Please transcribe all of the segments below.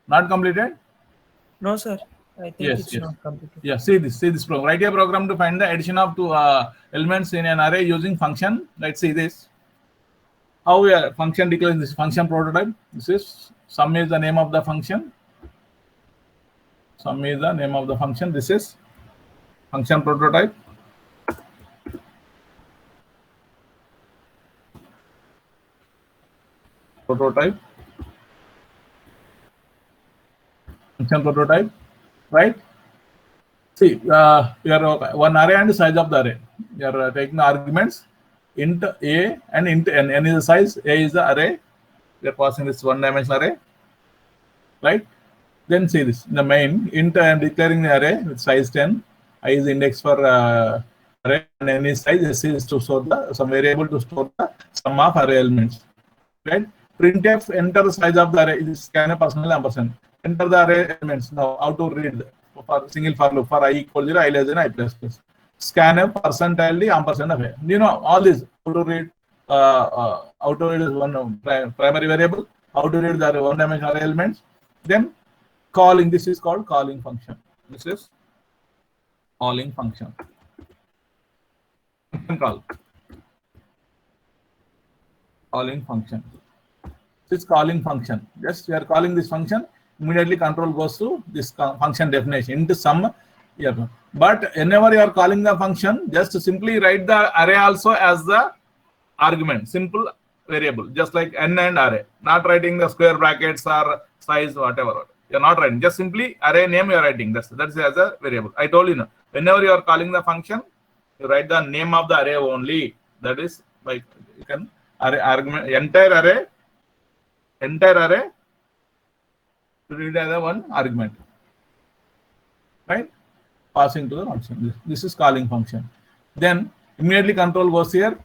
Not completed? No, sir. I think Yes, it's yes. not completed. Yeah, see this program. Write a program to find the addition of two elements in an array using function. Let's see this. How a function declares this function prototype. This is sum is the name of the function. Sum is the name of the function. This is function prototype. Prototype. Function prototype, right? See, your one array and the size of the array. You are taking the arguments int a and int n. N is the size, a is the array. We are passing this one-dimensional array, right? Then see this, the main int I am declaring the array with size 10. I is index for array and n is size. S is to store the some variable to store the sum of array elements, right? Printf enter the size of the array. This scan a personal ampersand. Enter the array elements. Now how to read for single for loop for I equal 0, I less than I plus plus. Scan a percentile the ampersand of a. You know all this. How to read? How to read is one primary variable. How to read the one-dimensional array elements. Then calling. This is called calling function. This is calling function. Call. Calling function. This calling function. Just we are calling this function. Immediately control goes to this function definition into sum. Yeah. But whenever you are calling the function, just simply write the array also as the argument. Simple variable, just like n and array. Not writing the square brackets or size, whatever. You're not writing. Just simply array name you're writing. That's as a variable. I told you now. Whenever you are calling the function, you write the name of the array only. That is like you can array argument entire array to read as a one argument, right? Passing to the function. This is calling function. Then immediately control goes here.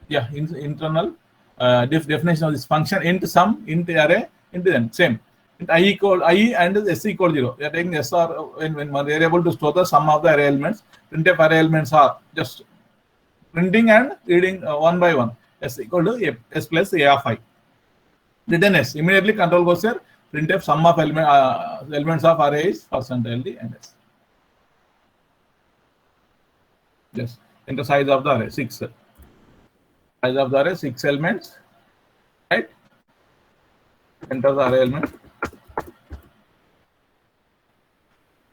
Yeah, internal definition of this function int sum, int array, int then same. Int I equal I and s equal 0. We are taking s or when we are able to store the sum of the array elements. Printf array elements are just printing and reading one by one. S equal to a, s plus a of I. Return s. Immediately control goes here. Printf sum of elements of array is percentile d and s. Yes. Enter size of the array 6. Size of the array 6 elements. Right. Enter the array element.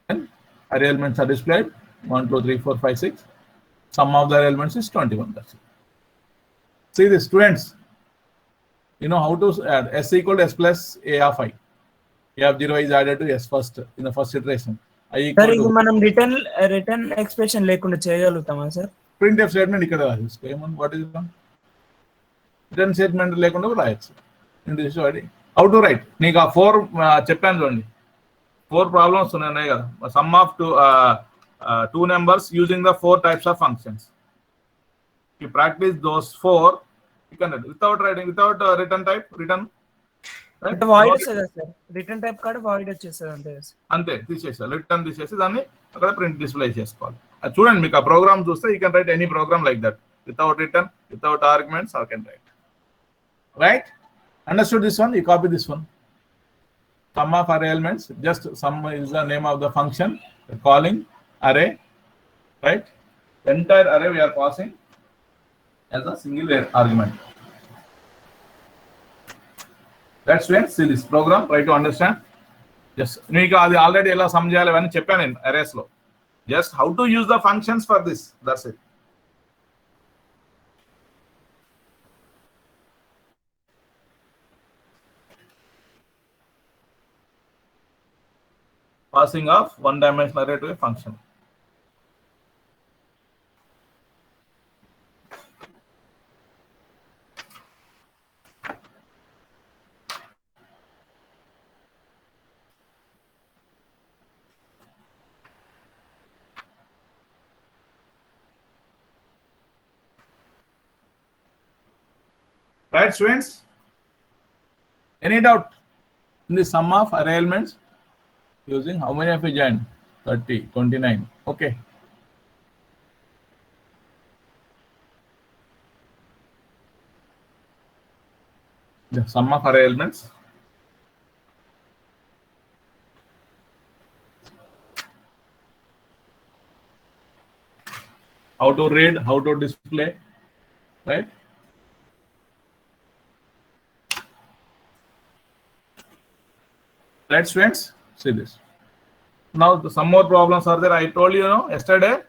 And array elements are displayed 1, 2, 3, 4, 5, 6. Sum of the array elements is 21. That's it. See the students. You know how to add s equal to s plus a of I. A of 0 is added to s first in the first iteration. I equal Sir, to మనం return expression లేకుండా చేయగలుగుతామా sir? printf statement ఇక్కడ రాసేసుకో. ఏమన్నా what is return statement లేకుండా రాయొచ్చు. How to right నీకు ఆ 4 చెప్పాను చూడండి. 4 ప్రాబ్లమ్స్ ఉన్నాయి కదా. Some of two numbers using the 4 types of functions. You practice those 4. You can without writing, without return type, return. అంటే వాయిడ్ వస్తుంది సార్. రిటర్న్ టైప్ కాడ వాయిడ్ వచ్చేస్తుంది అంతే. అంతే తీసేసారు. రిటర్న్ తీసేసి దాన్ని అక్కడ ప్రింట్ డిస్ప్లే చేసుకోవాలి. అది చూడండి మీకు ఆ ప్రోగ్రామ్ చూస్తే you can write any program like that without return, without arguments or can write. Right? Understood this one? You copy this one. Sum of array elements, just sum is the name of the function calling array, right? Entire array we are passing as a single argument. That's when see this program, try to understand. Yes, meeku adi already ela sum cheyali avani cheppanu in arrays lo. Just how to use the functions for this, that's it. Passing of one-dimensional array to a function. Right, students? Any doubt in the sum of array elements? Using how many of you joined? 30, 29. Okay. The sum of array elements. how to read, how to display, right? Right, students? See this. Now, some more problems are there. I told you, yesterday,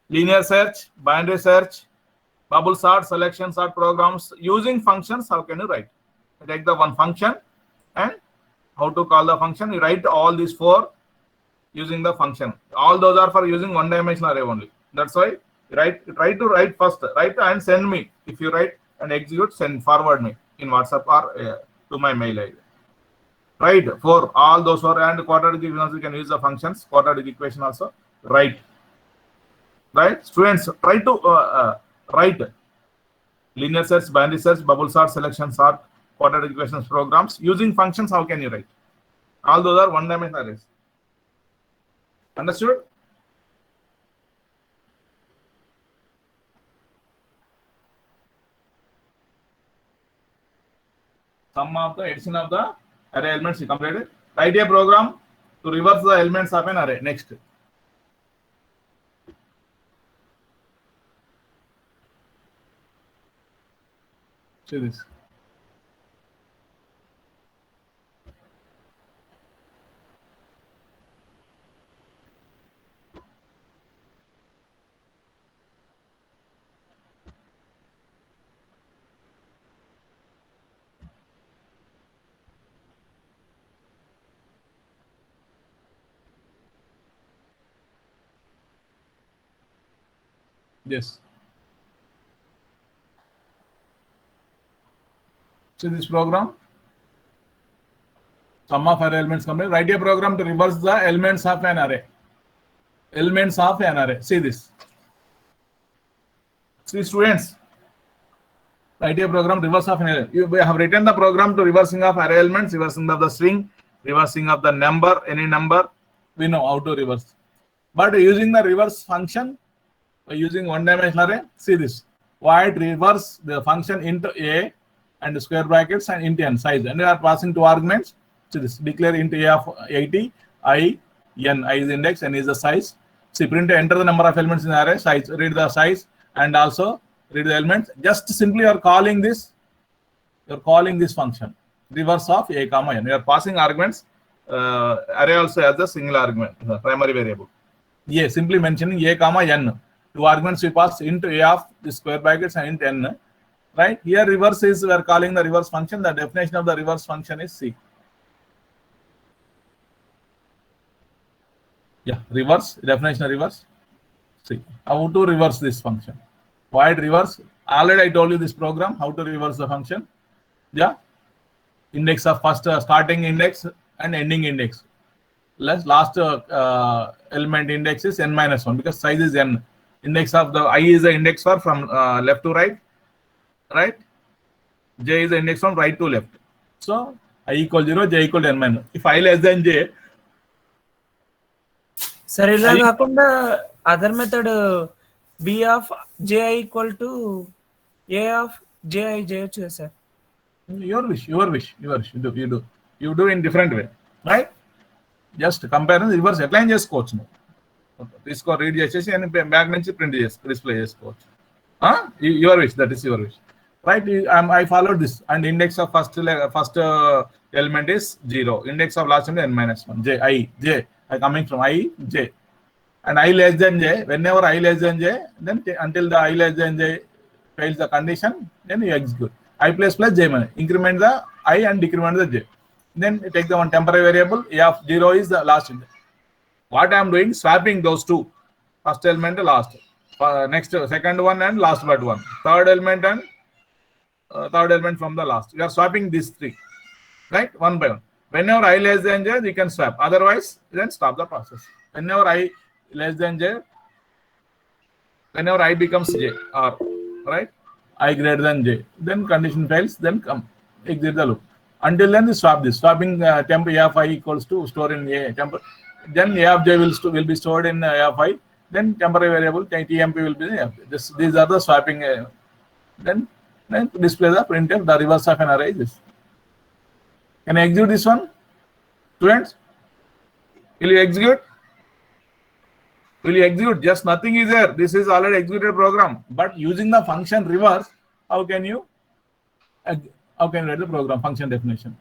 linear search, binary search, bubble sort, selection sort programs using functions. How can you write? You take the one function and how to call the function. You write all these four using the function. All those are for using one-dimensional array only. That's why try to write first. Write and send me. If you write and execute, forward me in WhatsApp or to my mail ID. Right, for all those four and quadratic equations, we can use the functions. Quadratic equation also. Right, students, try to write linear search, binary search, bubble sort, selection sort, quadratic equations programs using functions. How can you write? All those are one-dimensional arrays. Understood? Sum of the addition of the array elements is completed. Write a program to reverse the elements of an array. Next. See this. Yes. See this program. Sum of array elements complete. Write a program to reverse the elements of an array. Elements of an array. See this. See, students. Write a program reverse of an array. You have written the program to reversing of array elements, reversing of the string, reversing of the number, any number. We know how to reverse. But using the reverse function, using one-dimensional array, see this. Void reverse the function into a and square brackets and int n size. And we are passing two arguments. See this. Declare int a of 80, I, n. I is the index, n is the size. See, print enter the number of elements in the array, size, read the size, and also read the elements. Just simply you are calling this. You are calling this function reverse of a comma n. You are passing arguments. Array also has a single argument, primary variable. A, simply mentioning a comma n. Two arguments we pass into a of the square brackets and int n. Right here, reverse is we are calling the reverse function. The definition of the reverse function is C. Yeah, reverse, definition of reverse. See, how to reverse this function. Void reverse. Already I told you this program, how to reverse the function. Yeah, index of first starting index and ending index. Last element index is n minus 1 because size is n. Index of the I is the index for from left to right. Right? J is the index from right to left. So I equal 0, J equal n minus. If I less than J. Sir, ఇలా కాకుండా other method B of Ji equal to A of Ji చేయొచ్చు కదా sir. Your wish. You do in different way. Right? Just compare reverse ఎట్లా చేసుకోవచ్చు నువ్వు. తీసుకో read చేసేసి అని బ్యాక్ నుంచి ప్రింట్ డిస్ప్లే చేసుకోవచ్చు. Your wish, that is your wish. Right? I followed this and index of first element is 0. Index of last element n minus 1. J. I coming from I, J. And I less than J. Whenever I less than J, then until the I less than J fails the condition, then you execute. I plus J minus. Increment the I and decrement the J. Then you take the one temporary variable. A of 0 is the last element. What I am doing, swapping those two. First element to last. Next, second one and last but one. Third element and third element from the last. You are swapping these three, right? One by one. Whenever I less than J, you can swap. Otherwise, then stop the process. Whenever I less than J, whenever I becomes J, or right, I greater than J, then condition fails, then come exit the loop. Until then, you swap this. Swapping temp A of I equals to store in A temp. Then A of J will be stored in A of I. Then temporary variable TMP will be there. These are the swapping. Then display the printf, the reverse of an array is this. Can I execute this one? Students, will you execute? Will you execute? Just nothing is there. This is already executed program. But using the function reverse, how can you write the program function definition?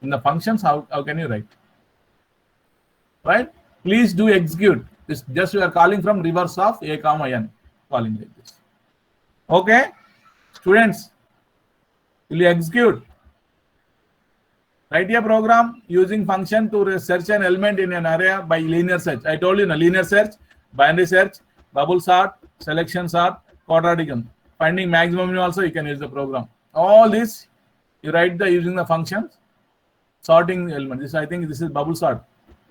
In the functions, how can you write? Right? Please do execute. This just you are calling from reverse of a comma n, calling like this. Okay, students, will you execute? Write a program using function to search an element in an array by linear search. I told you, linear search, binary search, bubble sort, selection sort, quadratic. Finding maximum also you can use the program. All this you write using the functions, sorting element. This I think this is bubble sort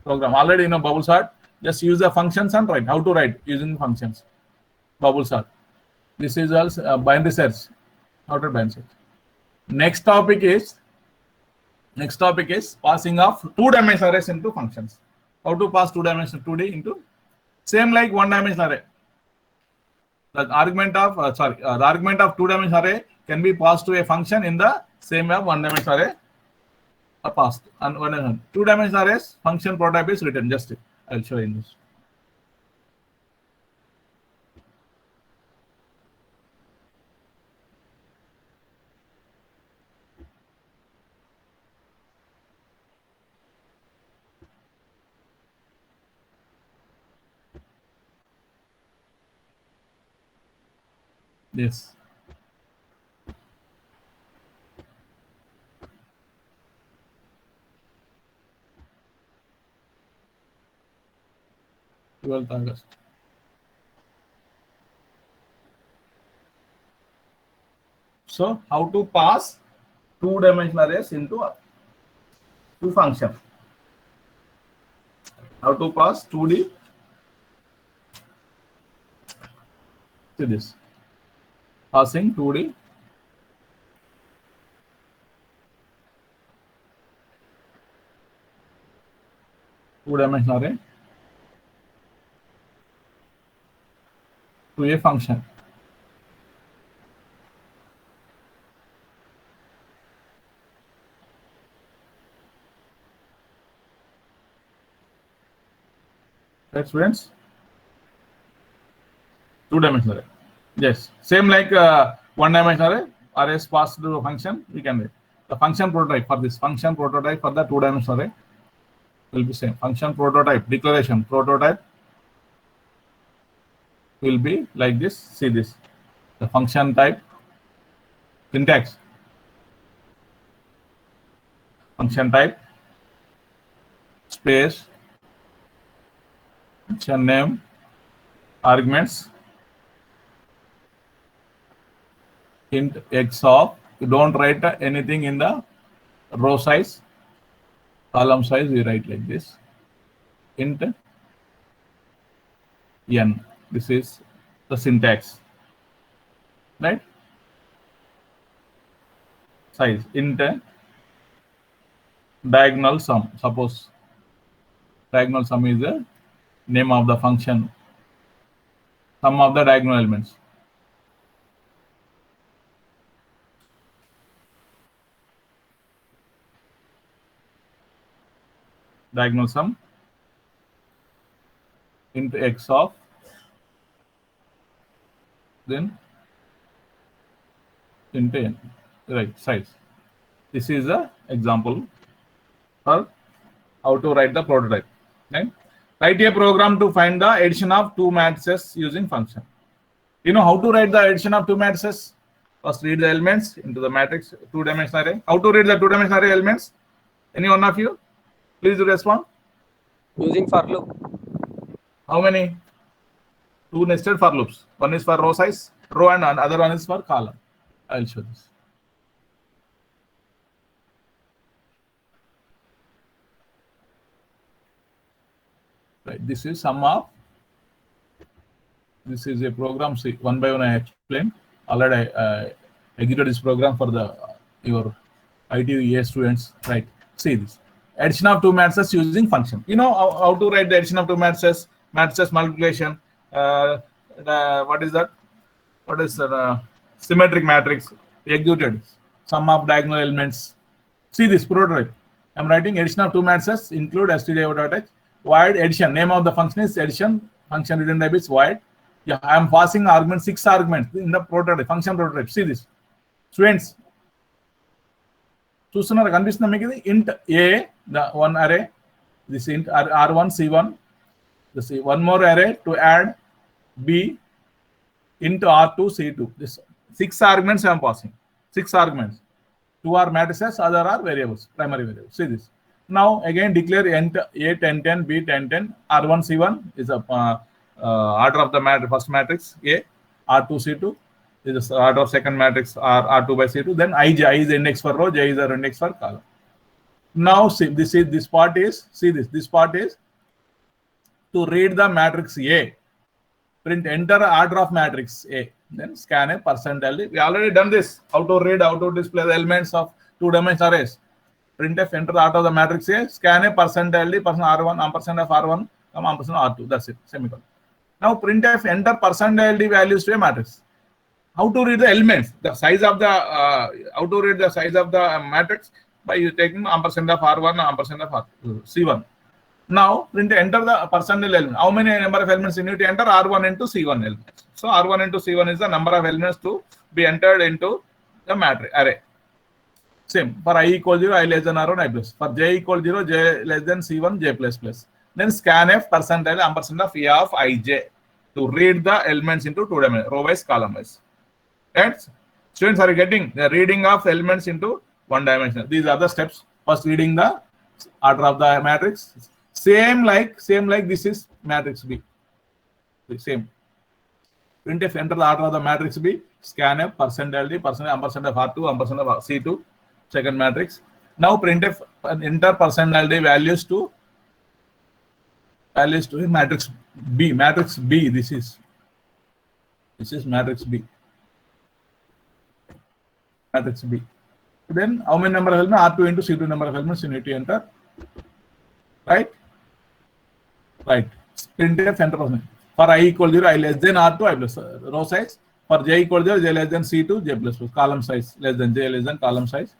program. Already you know bubble sort. Just use the functions and write how to write using functions. Bubble sort. This is also binary search. How to binary search. Next topic is passing of two-dimensional arrays into functions. How to pass two-dimensional 2D into same like one-dimensional array. The argument of the argument of two-dimensional array can be passed to a function in the same way of one-dimensional array are passed. And two-dimensional arrays function prototype is written. Just I'll show you this. Yes. August 12th. So, how to pass two-dimensional arrays into two functions? How to pass 2D? See this. Passing 2D two-dimensional array to a function. Right, students? Two-dimensional array. Yes, same like one-dimensional array. Arrays passed to a function. We can write the function prototype for this. Function prototype for the two-dimensional array will be same. Function prototype declaration prototype will be like this. See this. The function type syntax. Function type space function name arguments int x of, you don't write anything in the row size, column size, we write like this, int n. This is the syntax, right? Size, int diagonal sum. Suppose diagonal sum is the name of the function, sum of the diagonal elements. Diagonal sum into x of, then into n, right, size. This is the example for how to write the prototype. Right? Write a program to find the addition of two matrices using function. You know how to write the addition of two matrices? First read the elements into the matrix two-dimensional array. How to read the two-dimensional array elements? Any one of you? Please respond. Using for loop. How many? Two nested for loops. One is for row size, row, and other one is for column. I'll show this. Right. This is sum of. This is a program. See, one by one I explained. Already I executed this program for the your ITEA students. Right. See this. Addition of two matrices using function. You know how to write the addition of two matrices, matrices multiplication. What is that? What is the symmetric matrix? Executed. Sum of diagonal elements. See this prototype. I'm writing addition of two matrices include stdio.h. Void addition. Name of the function is addition function return type is void. Yeah, I am passing argument 6 arguments in the prototype, function prototype. See this, students. చూస్తున్నారు కనిపిస్తుందా మీకు ఇది int a, the one array, this int r1 c1, this one more array to add b into r2 c2. This 6 arguments I am passing, 6 arguments. 2 are matrices, other are variables, primary variables. See this. Now again declare int a 10 10, b 10 10, r1 c1 is a order of the first matrix a, r2 c2 is the order of second matrix r2 by c2. Then I is the index for row, j is the index for column. Now see this part is, see this part is to read the matrix a. Print enter order of matrix a, then scan a %. We already done this. How to read, how to display the elements of 2-dimensional arrays. Printf enter the order of the matrix a, scan a %, %r1, ampersand of r1, ampersand r2. That's it. Semicolon. Now printf enter %ld values to a matrix. How to read the elements? The size of the how to read the size of the matrix by taking ampersand of r1, ampersand of c1. Now print enter the % element. How many number of elements you need to enter? R1 into C1 elements. So R1 into C1 is the number of elements to be entered into the matrix array. Same for I equals 0, I less than R1, I plus. For j equals 0, j less than C1, j plus plus. Then scanf % ampersand of a of ij to read the elements into 2 dimensions, row wise, column wise. Right? Students, are getting the reading of elements into 1 dimension. These are the steps. First, reading the order of the matrix. Same like this is matrix B. Same. Printf enter the order of the matrix B. Scanf %ld, ampersand of r2, ampersand of c2, second matrix. Now printf enter %ld values to matrix B. Matrix B. This is matrix B. Matrix B. Then how many number of elements? R2 into C2 number of elements you need to enter. Right? Right. Printf enter %. For I equal 0, I less than R2, I plus row size. For j equal 0, j less than C2, j plus plus. Column size less than j less than column size.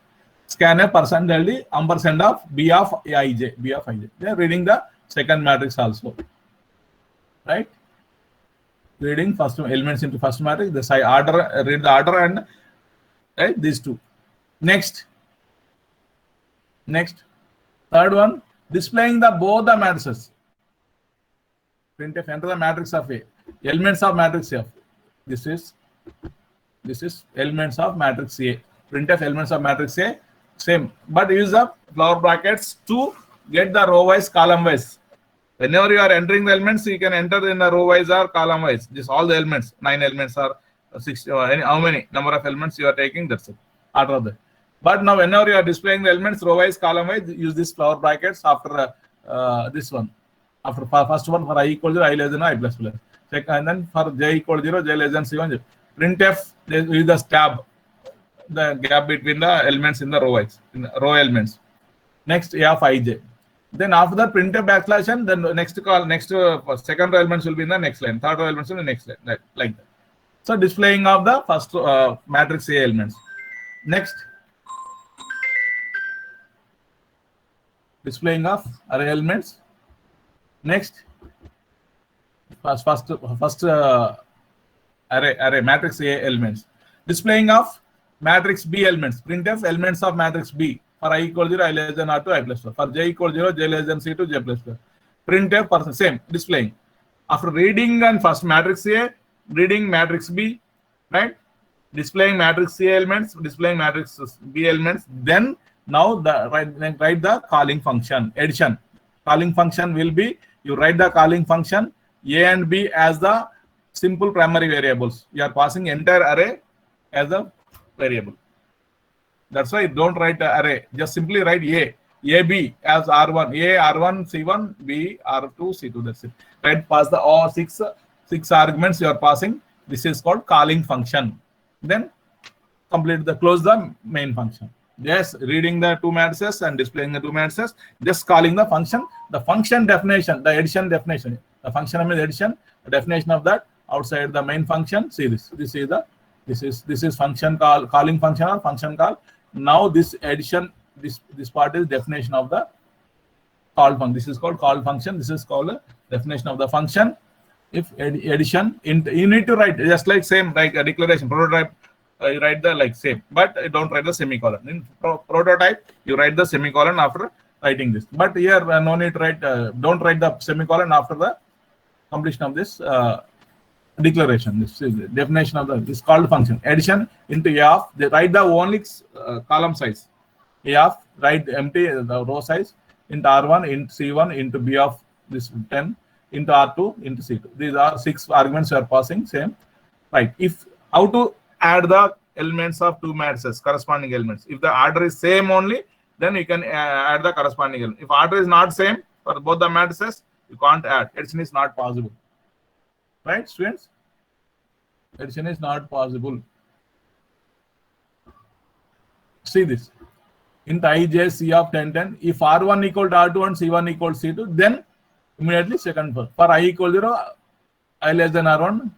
Scanf %ld ampersand of b of ij, b of ij. They are reading the second matrix also. Right? Reading first elements into first matrix. The size order, read the order and right, these two. Next, third one, displaying the both the matrices. Printf enter the matrix of A. Elements of matrix F. This is elements of matrix A. Printf elements of matrix A. Same, but use the flower brackets to get the row wise, column wise. Whenever you are entering the elements, you can enter in the row wise or column wise. This all the elements, 9 elements or 6. How many number of elements you are taking? That's it. Order of that. But now, whenever you are displaying the elements row wise, column wise, use this flower brackets after this one. After first one, for I equal 0, I less than I plus plus. Second, and then for j equal 0, j less than C1. Printf use the tab, the gap between the elements in the row wise, in the row elements. Next, a of ij. Then after that, printf backslash n. Then next second row elements will be in the next line. Third row elements will be in the next line, like that. So displaying of the first matrix A elements. Next, displaying of array elements. Next, first array matrix A elements. Displaying of matrix B elements. Printf elements of matrix B. For I equal 0, I less than R2, I plus 4. For j equal 0, j less than C2, j plus 4. Printf same displaying. After reading and first matrix A, reading matrix B, right? Displaying matrix C elements, displaying matrix B elements. Then now write the calling function addition. Calling function will be, you write the calling function A and B as the simple primary variables. You are passing entire array as a variable. That's why don't write the array. Just simply write AB as R1, A R1 C1, B R2 C2. That's it. Right? Pass the all six arguments you are passing. This is called calling function. Then close the main function. Yes, reading the 2 matrices and displaying the 2 matrices. Just calling the function. The function definition, the addition definition. The function of addition, the definition of that outside the main function. See this. This is function calling function or function call. Now this addition, this part is definition of the call function. This is called call function. This is called a definition of the function. if addition, you need to write just like same like a declaration prototype. You write the like same, but don't write the semicolon. In prototype, you write the semicolon after writing this. But here, no need to write. Don't write the semicolon after the completion of this declaration. This is the definition of this called function. Addition into A of, they write the only column size. A of, write empty the row size into R1 into C1 into B of this 10 into R2 into C2. These are 6 arguments you are passing. Same. Right. If how to add the elements of two matrices, corresponding elements. If the order is same only, then you can add the corresponding element. If order is not same for both the matrices, you can't add. Addition is not possible. Right, students? Addition is not possible. See this. Int I, J, C of 10, 10. If R1 equal to R2 and C1 equal to C2, then immediately second first. For I equal 0, I less than R1,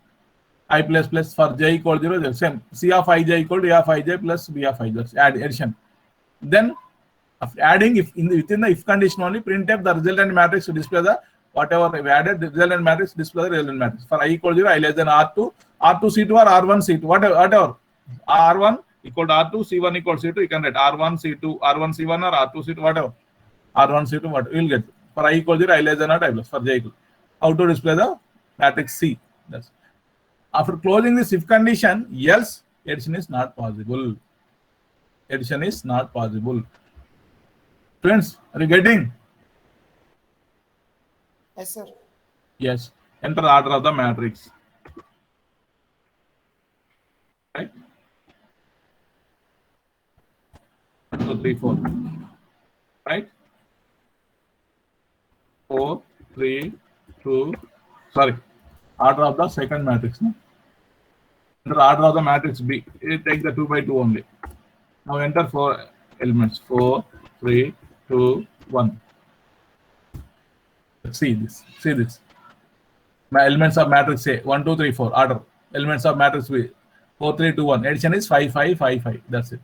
I plus plus. For J equal 0, the same. C of Ij equal to A of Ij plus B of I. That's addition. Then after adding, if within the if condition only, printf the resultant matrix to display the whatever we added, the resultant matrix display the resultant matrix. For I equal 0, I less than R2, R2 C2 or R1 C2, whatever. R1 equal to R2, C1 equal to C2, you can write R1 C2, R1 C1 or R2 C2, whatever. R1 C2, whatever, you will get. For I equal 0, I less than or I plus. For J equal. How to display the matrix C. That's after closing this if condition, else addition is not possible. Addition is not possible. Friends, are you getting? Yes, sir. Yes. Enter the order of the matrix. Right? 1, 2, 3, 4. Right? 4, 3, 2. Sorry. Order of the second matrix. No? Enter order of the matrix B. You take the 2 by 2 only. Now enter 4 elements. 4, 3, 2, 1. See this. See this. My elements of matrix A 1, 2, 3, 4. Order. Elements of matrix B 4, 3, 2, 1. Addition is 5, 5, 5, 5. That's it.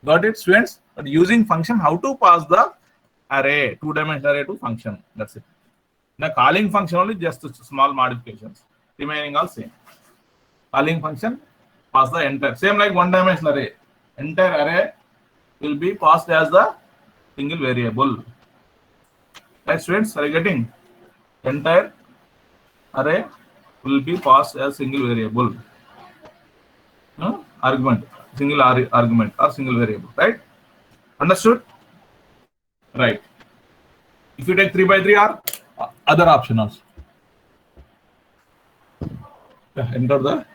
Got it, students? But using function, how to pass the array, two-dimensional array to function. That's it. The calling function only just small modifications. Remaining all same. Calling function pass the entire same like one-dimensional array. Entire array will be passed as the single variable. Right, students? Are you getting? Entire array will be passed as single variable. Argument, single argument or single variable. Right? Understood? Right. If you take 3 by 3 are other option also. Yeah, enter the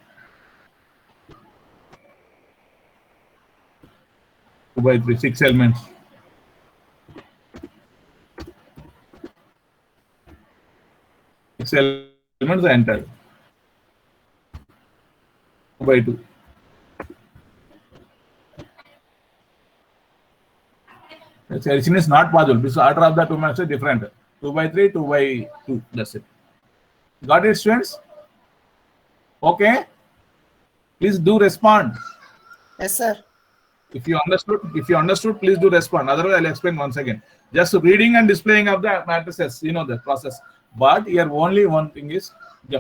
2 by 3, 6 elements. Elements are entered. 2 by 2. Addition is not possible because order of the two matrices is different. 2 by 3, 2 by 2. That's it. Got it, students? Okay. Please do respond. Yes, sir. If you understood, please do respond. Otherwise, I'll explain once again. Just reading and displaying of the matrices, you know the process. But here only one thing is,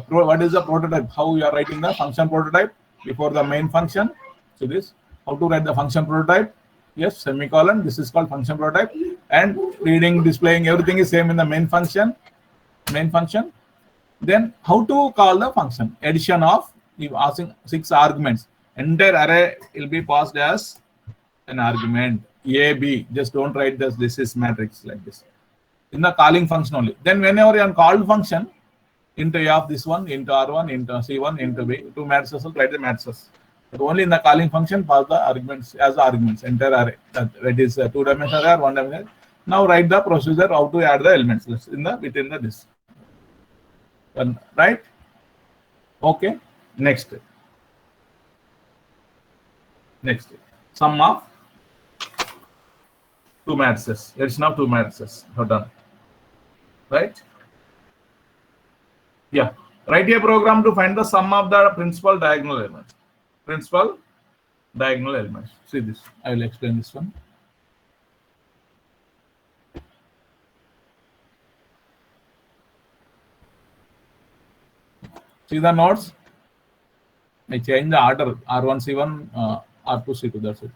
what is the prototype? How you are writing the function prototype before the main function. So this, how to write the function prototype. Yes, semicolon. This is called function prototype. And reading, displaying, everything is same in the main function. Then how to call the function? Addition of, you asking 6 arguments. Entire array will be passed as an argument. A, B. Just don't write this. This is matrix like this. In the calling function only. Then whenever you are called function, into A of this one, into R1, into C1, into B, 2 matrices, write the matrices. But only in the calling function, pass the arguments as arguments, entire array. That is 2-dimensional array or 1-dimensional. Now write the procedure how to add the elements within the this. Right? Okay. Next. Sum of 2 matrices. Addition of 2 matrices. Have done. Right? Yeah. Write a program to find the sum of the principal diagonal elements. See this. I will explain this one. See the notes? I change the order R1C1, R2C2. That's it.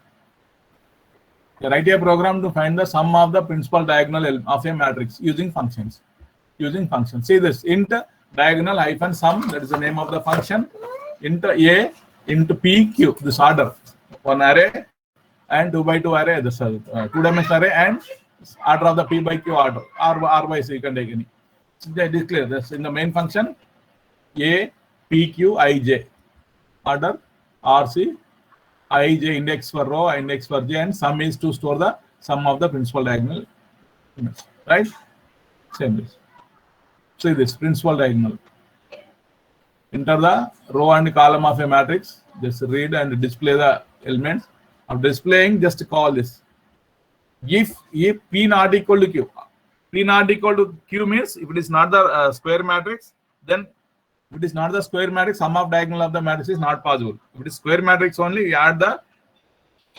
You write a program to find the sum of the principal diagonal of a matrix using functions. Using functions. See this int diagonal hyphen sum. That is the name of the function. Int A into PQ. This order. One array and 2 by 2 array. This two-dimensional array and order of the P by Q order. R by C. You can take any. It is clear. This in the main function. A P Q I J. Order RC. I J index for row, index for J, and sum is to store the sum of the principal diagonal. Right? Same this. See this principal diagonal. Enter the row and column of a matrix. Just read and display the elements. After displaying, just call this. If P not equal to Q. P not equal to Q means if it is not the square matrix, then if it is not the square matrix, sum of diagonal of the matrix is not possible. If it is square matrix only, you add the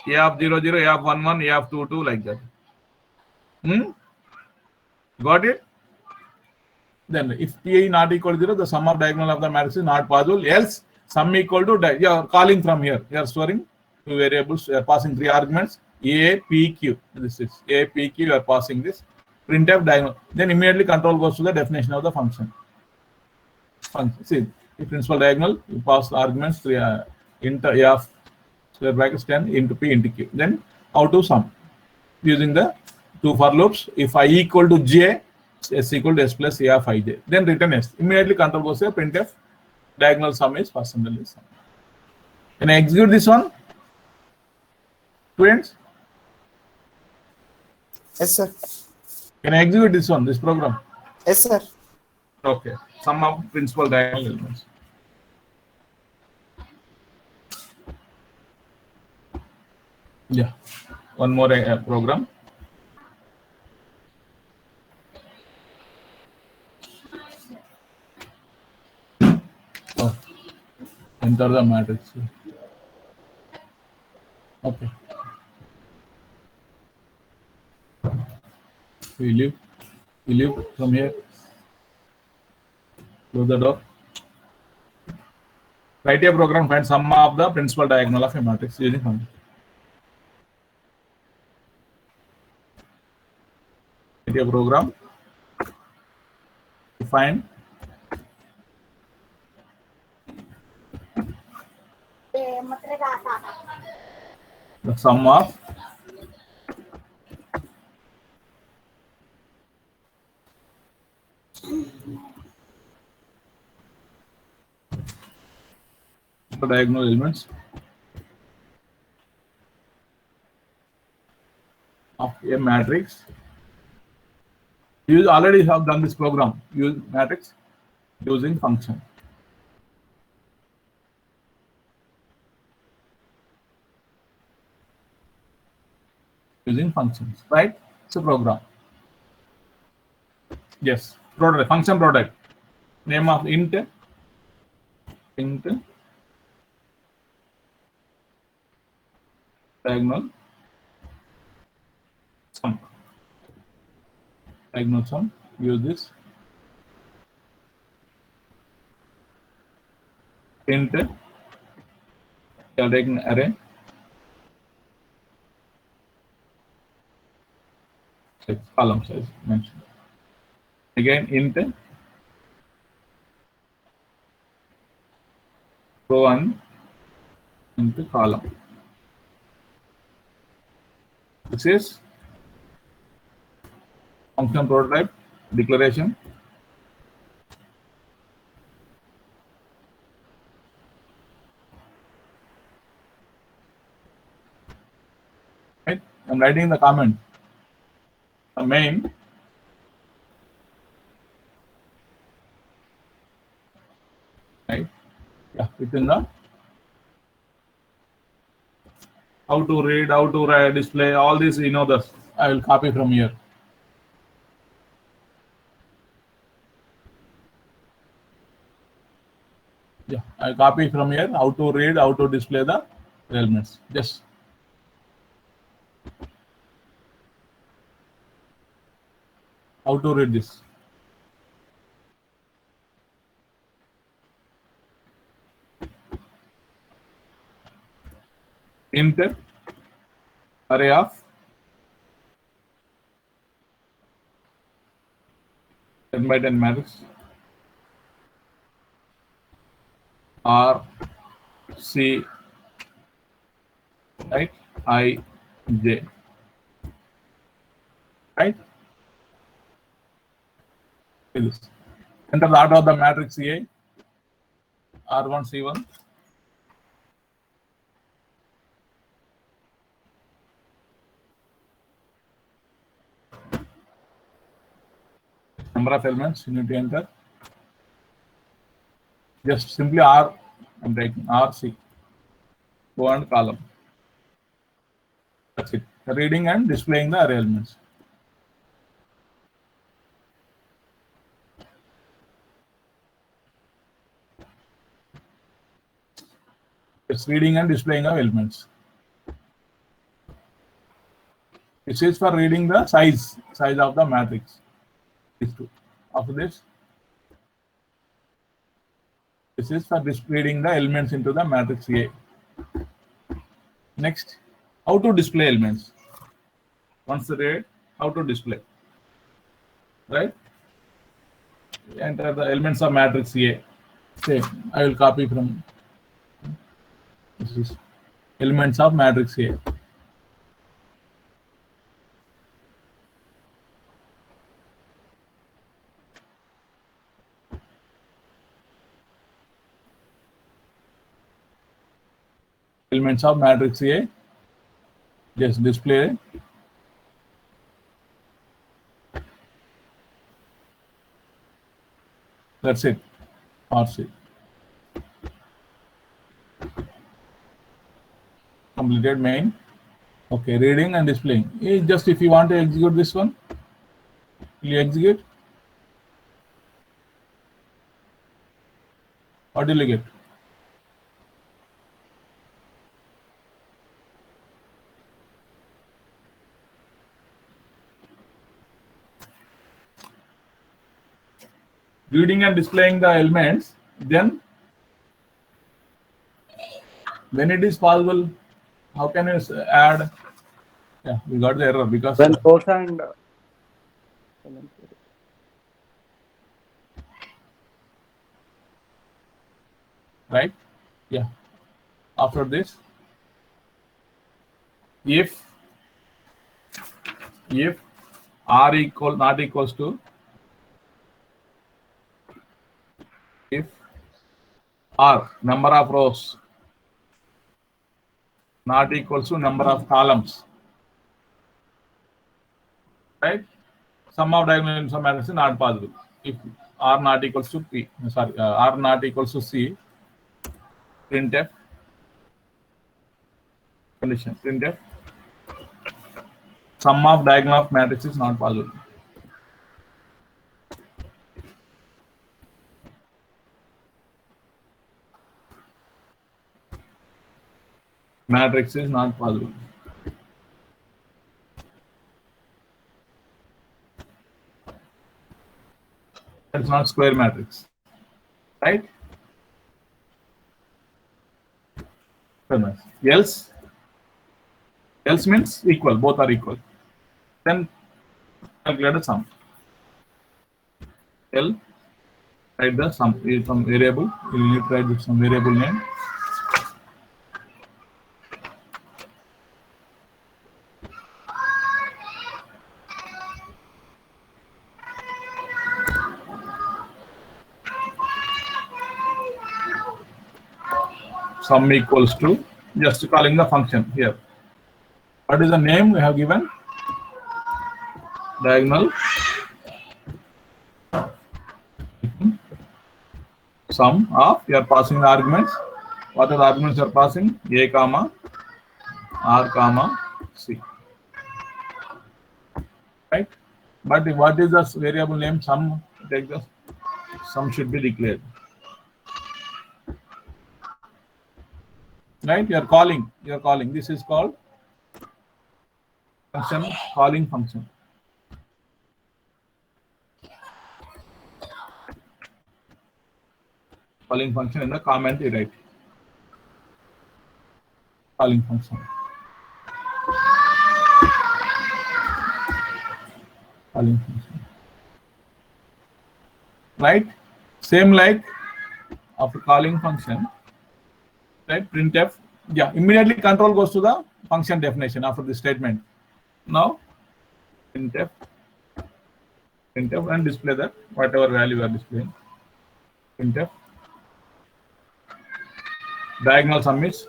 A of 0, 0, A of 1, 1, A of 2, 2, like that. Got it? Then if P not equal to 0, the sum of diagonal of the matrix is not possible. Else, sum equal to, you are calling from here. You are storing two variables. You are passing three arguments. A, P, Q. This is A, P, Q. You are passing this. Printf diagonal. Then immediately control goes to the definition of the function. See, the principal diagonal, you pass the arguments int A of square brackets 10 into P into Q. Then how to sum? Using the two for loops. If I equal to J, S equal to S plus A of Ij. Then return S. Immediately control goes to printf diagonal sum is percentage sum. Can I execute this one? Students? Yes, sir. Can I execute this one, this program? Yes, sir. Okay. Sum of principal diagonal elements. Yeah. One more program. Oh. Enter the matrix. Okay. We leave from here. Close the door. Write a program, find sum of the principal diagonal of a matrix using function. Write a program to find the sum of the diagonal elements of a matrix. You already have done this program. Use matrix using function. Using functions, right? It's a program. Yes, product, function product. Name of int diagonal sum. Diagonal sum. Use this. Int. You are taking array. Column size mentioned. Again int row 1 into column. This is function prototype declaration. Right? I'm writing the comment. The main right? Yeah, within the how to read, how to write, display, all this, you know, this I will copy from here. Yeah, I copy from here how to read, how to display the elements. Just how to read this. int array of 10 by 10 matrix R C, right, I J, right. Enter the order of the matrix A, R1 C1. Number of elements you need to enter. Just simply R, I'm taking RC, row and column. That's it. Reading and displaying the array elements. It's reading and displaying of elements. This is for reading the size of the matrix. These two. After this is for reading the elements into the matrix A. Next, how to display elements. Once read, how to display. Right? Enter the elements of matrix A. Say, I will copy from this is elements of matrix A. Elements of matrix A. Just display. That's it. RC. Completed main. Okay, reading and displaying. Just if you want to execute this one, you execute. What will you get? Reading and displaying the elements, then when it is possible, how can you add? Yeah, we got the error because When source and right? Yeah. After this, if R not equals to, if R number of rows not equals to number of columns, right? Sum of diagonal elements of matrix is not possible. If R not equals to P, R not equals to C, printf condition, printf sum of diagonal of matrix is not possible. Matrix is not possible. It's not square matrix, right? Else means equal, both are equal. Then calculate the sum. L, write the sum is some variable. You need to write some variable name. Sum equals to, just calling the function here. What is the name we have given? Diagonal sum of, you are passing the arguments. What are the arguments you are passing? A comma R comma C. Right? But what is the variable name? Sum. Take the sum should be declared. Right? You are calling. This is called function, calling function. Calling function in the comment you write. Calling function. calling function. Right? Same like after calling function, right? Printf. Yeah, immediately control goes to the function definition after the statement. Now printf and display that whatever value we are displaying. Printf diagonal sum is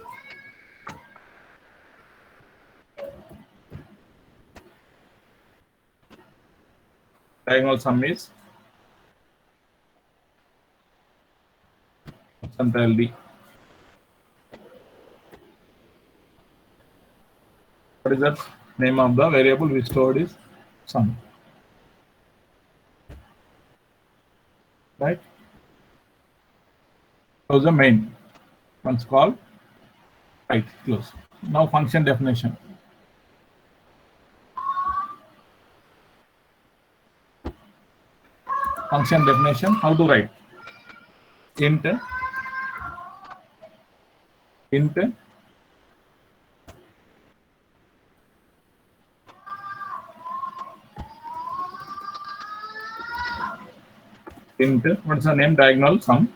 Control D. What is that name of the variable we stored is sum. Right? Close the main. Once called, right, close. Now function definition. Function definition, how to write? Int what's the name? Diagonal sum.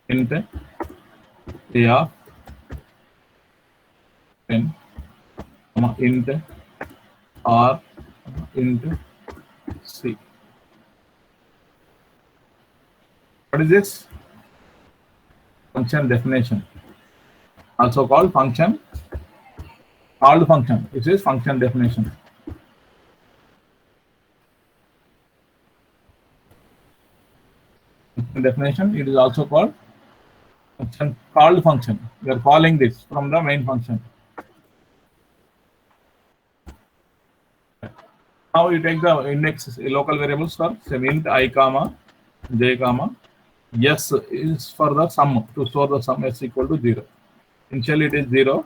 Int a of 10, int r, int c. What is this? Function definition, also called function, called function. This is function definition. Definition, it is also called function, called function. We are calling this from the main function. Now you take the index local variables for int I comma j comma s is for the sum, to store the sum s equal to 0. Initially it is 0.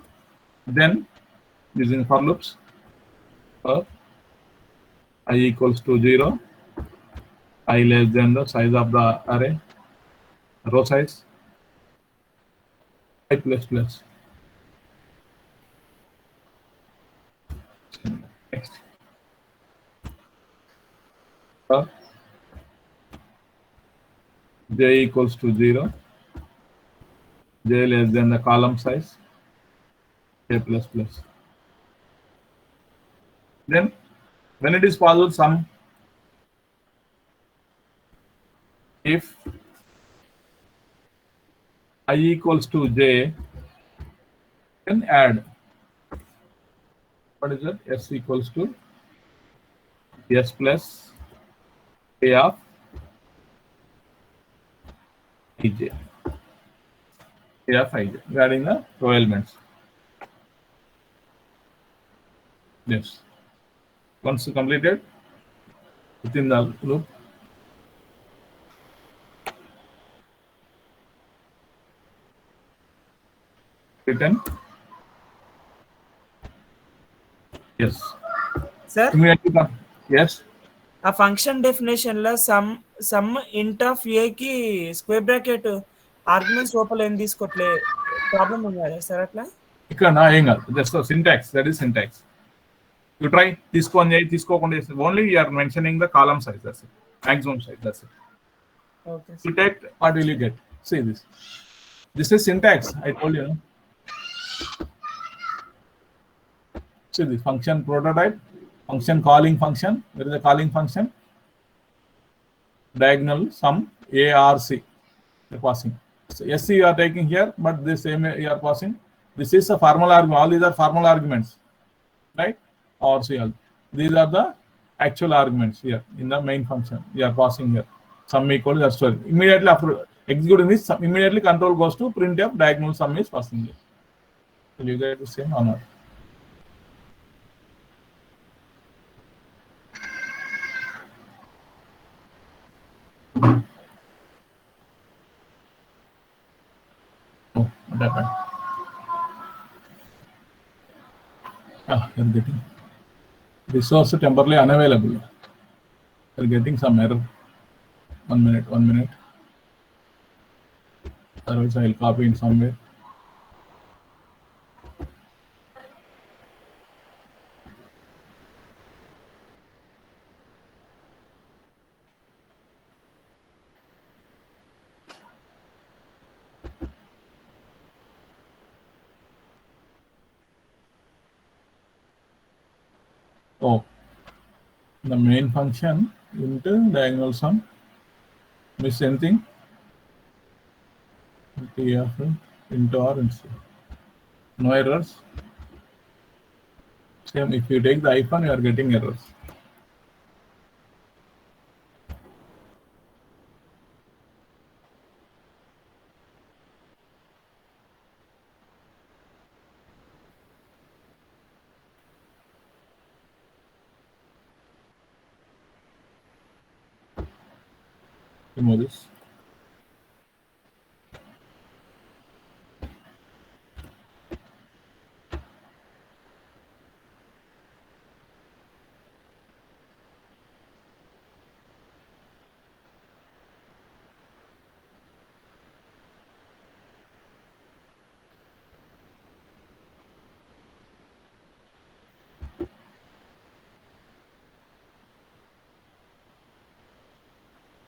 Then using for loops for I equals to 0, I less than the size of the array, row size, I plus plus. Next. For j equals to 0, j less than the column size, j plus plus. Then when it is possible, sum, if I equals to j, then add, what is it? S equals to s plus a of ij. A of ij, adding the row elements. Yes. Once completed, within the loop, return yes. Sir, Immediately come. Yes. ఆ function definition లో some ఇంట్ of ఏ కి square bracket arguments లోపల ఏం తీసుకోవట్లే, problem ఉంది కదా sir అట్లా? ఇక్కడ నా ఏం కాదు, just syntax, that is syntax. You try, తీసుకోకుండా only you are mentioning the column size, that's it, maximum size, that's it. Okay You take, what will you get? See this. This is syntax, I told you. See this function prototype, function calling function. Where is the calling function? Diagonal sum arc. You're passing. So sc you are taking here, but this same you are passing. This is a formal argument. All these are formal arguments, right? Or cl. These are the actual arguments here in the main function. You are passing here. Sum equal to that story. Immediately after executing this, immediately control goes to printf diagonal sum is passing here. Will you get the same or not? Oh, what happened? You're getting resource temporarily unavailable. You're getting some error. 1 minute. Otherwise, I'll copy in somewhere. Oh, the main function into diagonal sum. Miss anything? Into or into. No errors. Same, if you take the hyphen, you are getting errors. Remove this.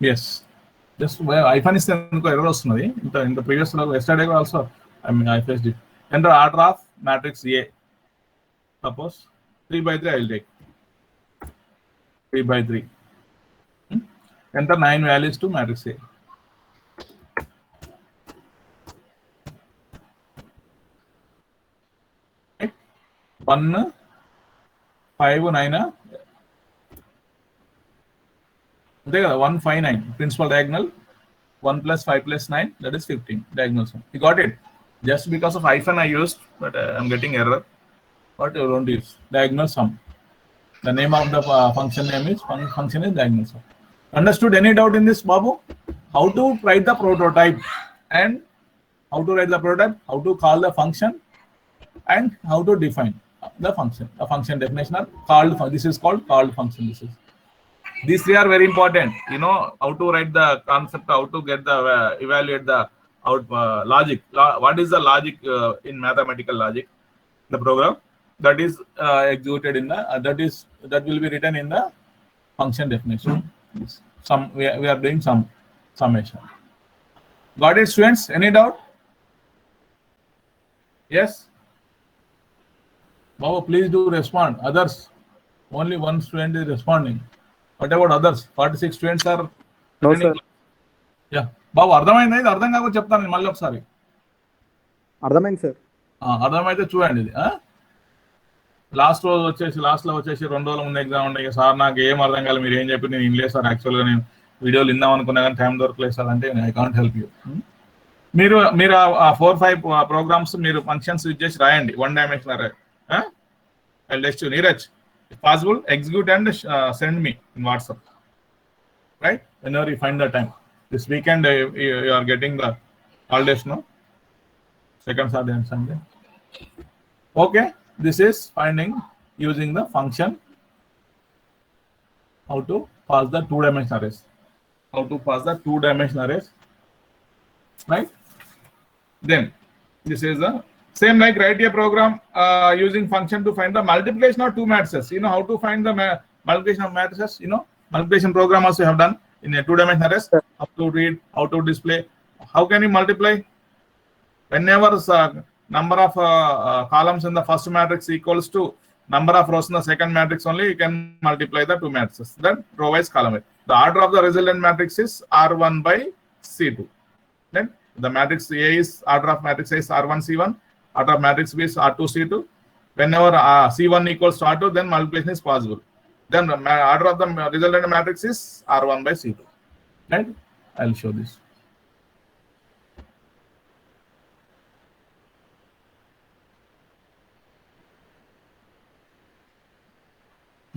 Yes. Just where hyphen is error వస్తున్నది. In the previous yesterday also, I faced it. Enter order of matrix A. Suppose 3 by 3 I will take 3 by 3. Enter 9 values to matrix A. Right? 1, 5, 9. There 1, 5, 9. Principal diagonal. 1 plus 5 plus 9, that is 15. Diagonal sum. You got it? Just because of hyphen I used, but I'm getting error. What you don't use? Diagonal sum. The name of the function name is function is diagonal sum. Understood? Any doubt in this, Babu? How to write the prototype and how to write the prototype, how to call the function, and how to define the function. The function definition are called. This is called called function. These three are very important. You know how to write the concept, how to get the evaluate the logic. What is the logic in mathematical logic? The program that is executed in the that will be written in the function definition. We are doing some summation. Got it, students? Any doubt? Yes. Baba, please do respond. Others, only one student is responding. What about others? 46 students are. No, sir. Yeah. బాబు అర్థమైంది, ఇది అర్థం కాకపోతే చెప్తాను నేను మళ్ళీ ఒకసారి. అర్థమైంది sir. అర్థమైతే చూడండి. ఇది లాస్ట్ లో వచ్చేసి 2 రోజుల ముందు ఎగ్జామ్ ఉండే సార్ నాకు ఏం అర్థం కాలేదు, మీరు ఏం చెప్పి నేను ఇన్లేదు సార్, యాక్చువల్గా నేను వీడియోలు విందాం అనుకున్నా కానీ టైం దొరకలేదు సార్ అంటే ఐ కాంట్ హెల్ప్ యూ. మీరు ఆ 4-5 ప్రోగ్రామ్స్ మీరు ఫంక్షన్స్ యూజ్ చేసి రాయండి. 1 dimensional array. I'll text you, Neeraj. If possible, execute and send me in WhatsApp. Right? Whenever you find the time. This weekend you are getting the holidays, no? Second Saturday and Sunday. Okay. This is finding using the function how to pass the 2-dimensional arrays. How to pass the 2-dimensional arrays. Right? Then this is the same like write a program using function to find the multiplication of 2 matrices. You know how to find the multiplication of matrices? You know, multiplication program also you have done in a 2-dimensional arrays. How to read, how to display. How can you multiply? Whenever number of columns in the first matrix equals to number of rows in the second matrix only, you can multiply the 2 matrices. Then row wise column wise. The order of the resultant matrix is R1 by C2. Then the matrix A is order of matrix A is R1 C1. Order of matrix B is R2 C2. Whenever C1 equals to R2, then multiplication is possible. Then the order of the resultant matrix is R1 by C2. Right? I'll show this.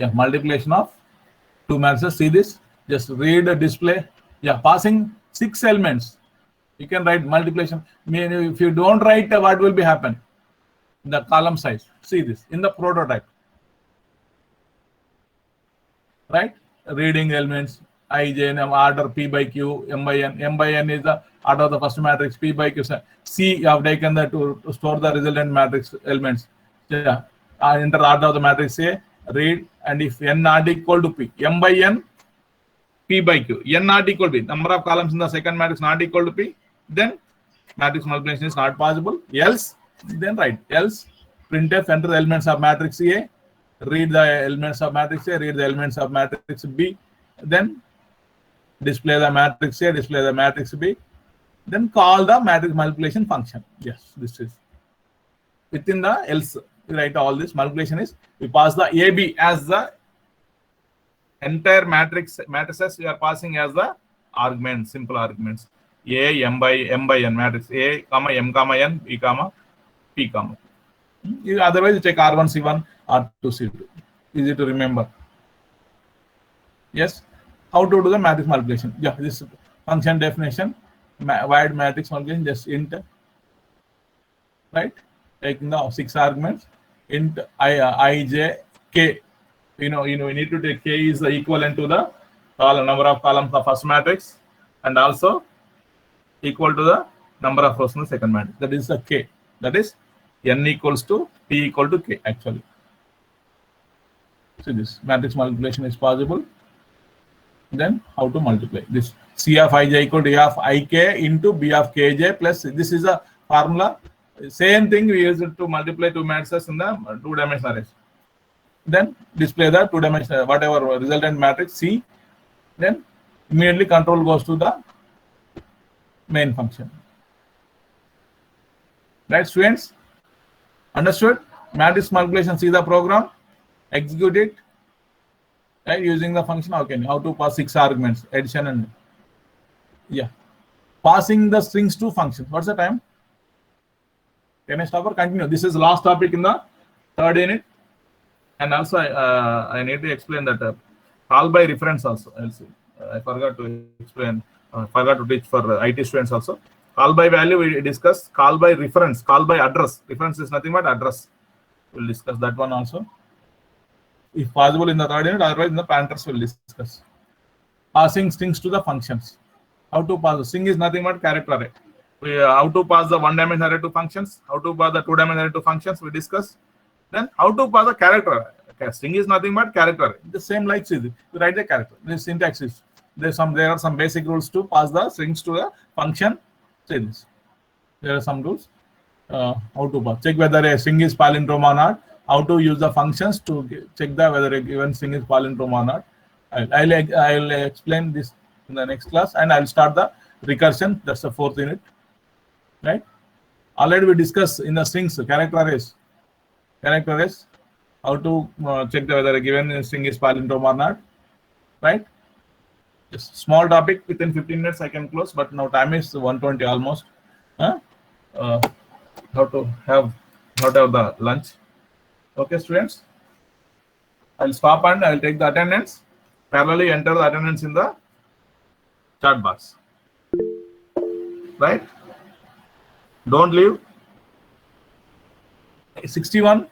Yeah, multiplication of 2 matrices. See this? Just read the display. Yeah, passing 6 elements. You can write multiplication. I mean, if you don't write, what will be happen? The column size. See this in the prototype. Right? Reading elements. I, J, and M, order P by Q, M by N. M by N is the order of the first matrix. P by Q. C, you have taken that to store the resultant matrix elements. Yeah. Enter order of the matrix A. Read, and if N not equal to P, M by N, P by Q. N not equal to P. Number of columns in the second matrix not equal to P. Then matrix multiplication is not possible. Else, then write. Else, printf enter the elements of matrix A. read the elements of matrix A, read the elements of matrix B, then display the matrix A, display the matrix B, then call the matrix multiplication function. Yes, this is within the else. We write all this. Multiplication is we pass the AB as the entire matrices we are passing as the arguments, simple arguments. A m by n matrix A comma m comma n b comma p comma. Otherwise you take R1 C1 R2 C2. Easy to remember. Yes. How to do the matrix multiplication? Yeah, this function definition, wide matrix multiplication, just int, right? Taking the 6 arguments, int I j k. We need to take k is the equivalent to the number of columns of first matrix, and also equal to the number of rows in the second matrix. That is the k. That is n equals to p equal to k actually. So this matrix multiplication is possible. Then how to multiply this? C of ij equal to A of ik into B of kj plus, this is a formula. Same thing we use it to multiply two matrices in the two-dimensional arrays. Then display the two-dimensional, whatever resultant matrix C. Then immediately control goes to the main function. Right, students? Understood? Matrix multiplication, see the program, execute it. Right, using the function, how to pass 6 arguments, addition and passing the strings to functions. What's the time? Can I stop or continue? This is the last topic in the third unit, and also I need to explain that call by reference also. I forgot to explain. Forgot to teach for IT students also. Call by value we discuss. Call by reference. Call by address. Reference is nothing but address. We'll discuss that one also. If possible in the third unit, otherwise in the painters will discuss. Passing strings to the functions. How to pass? The string is nothing but character array. How to pass the one-dimensional array to functions. How to pass the two-dimensional array to functions. We discuss. Then how to pass the character array. String is nothing but character array. The same like C. You write the character. The syntax is there are some basic rules to pass the strings to the function. Say this. There are some rules. How to pass? Check whether a string is palindrome or not. How to use the functions to check whether a given string is palindrome or not. I'll explain this in the next class, and I'll start the recursion. That's the 4th unit. Right? Already we discussed in the strings, character arrays. Character arrays. How to check whether a given string is palindrome or not. Right? Just small topic, within 15 minutes I can close, but now time is 1:20 almost. How to have the lunch. Okay, students. I'll stop and I'll take the attendance. Parallelly enter the attendance in the chat box. Right? Don't leave. 61.